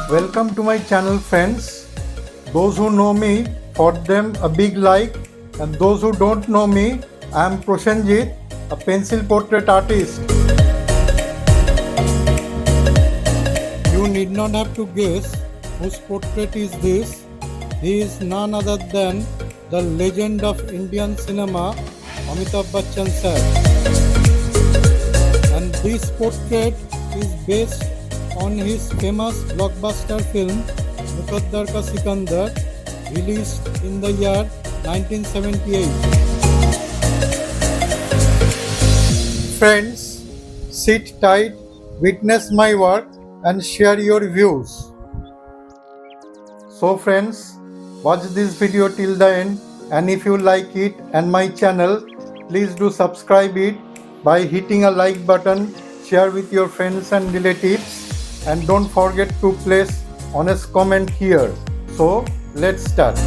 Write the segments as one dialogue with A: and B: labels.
A: Welcome to my channel, friends. Those who know me, for them a big like, and those who don't know me, I am Prosenjit, a pencil portrait artist. You need not have to guess whose portrait is this. He is none other than the legend of Indian cinema, Amitabh Bachchan sir. And this portrait is based on his famous blockbuster film Muqaddar Ka Sikandar, released in the year 1978. Friends, sit tight, witness my work and share your views. So friends, watch this video till the end, and if you like it and my channel, please do subscribe it by hitting a like button, share with your friends and relatives, and don't forget to place honest comment here. So let's start.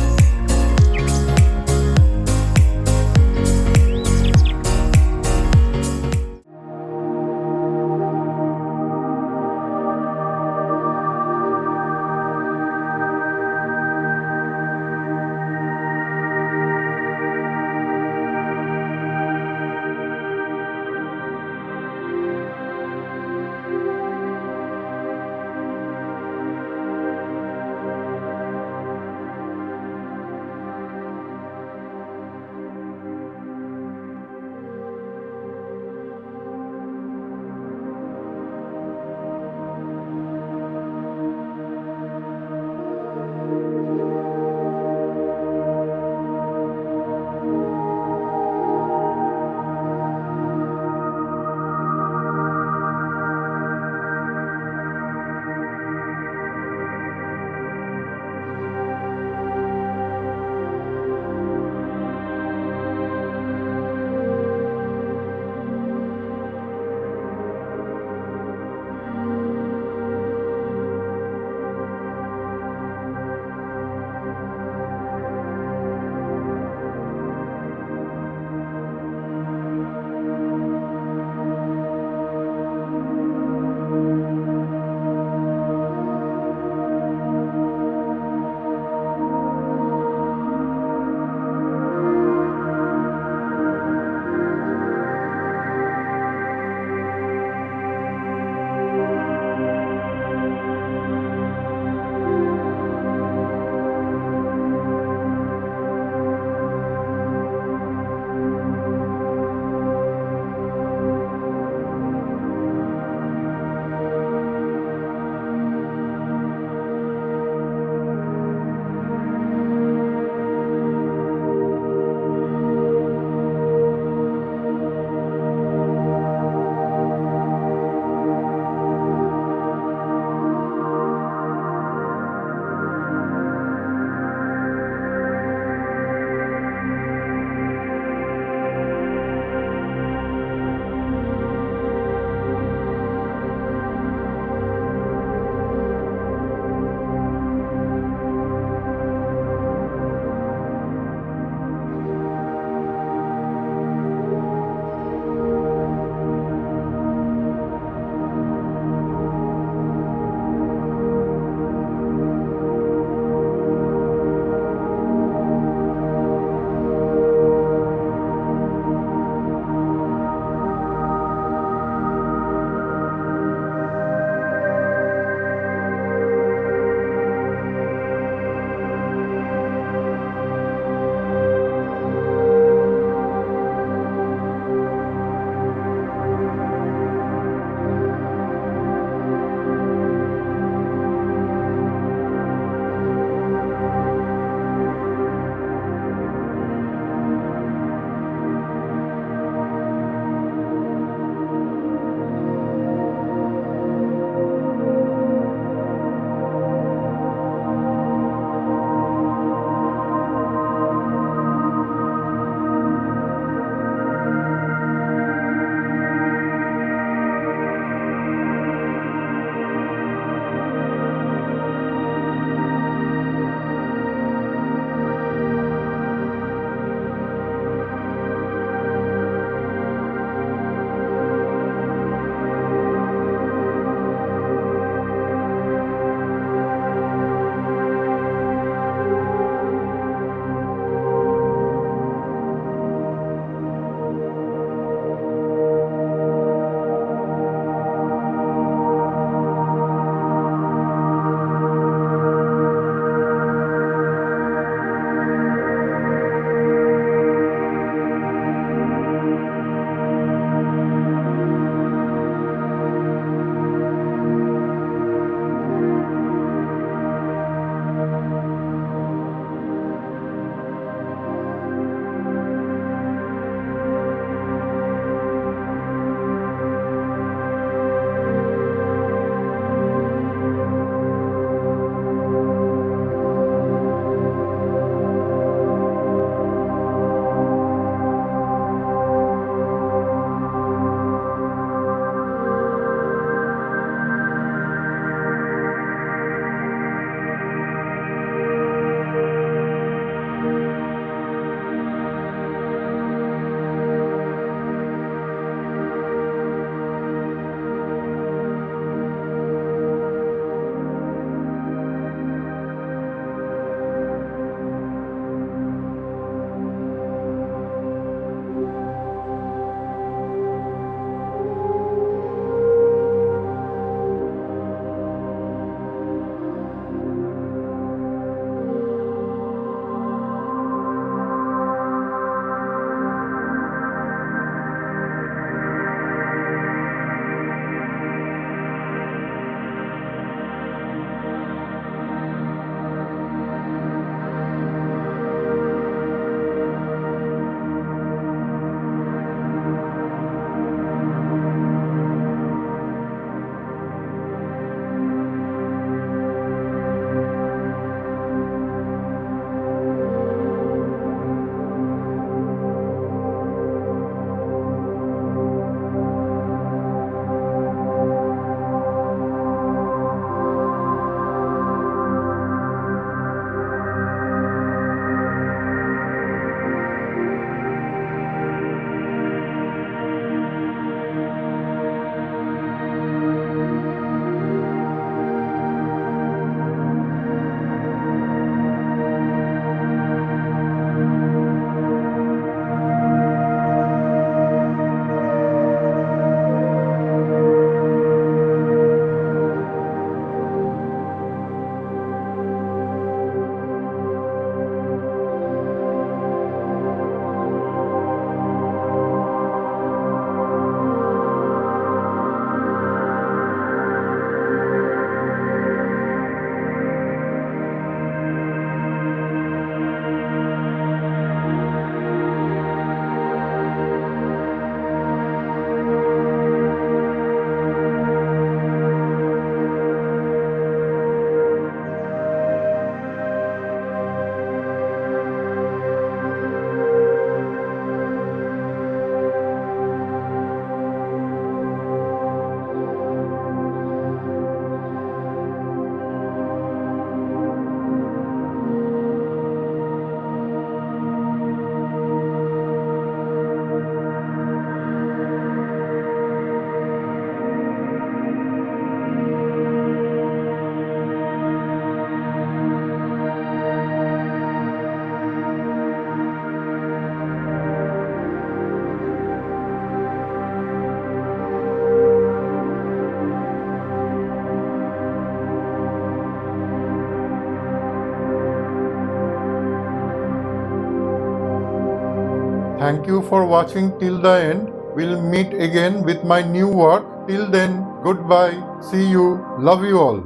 A: Thank you for watching till the end. We'll meet again with my new work. Till then, goodbye. See you. Love you all.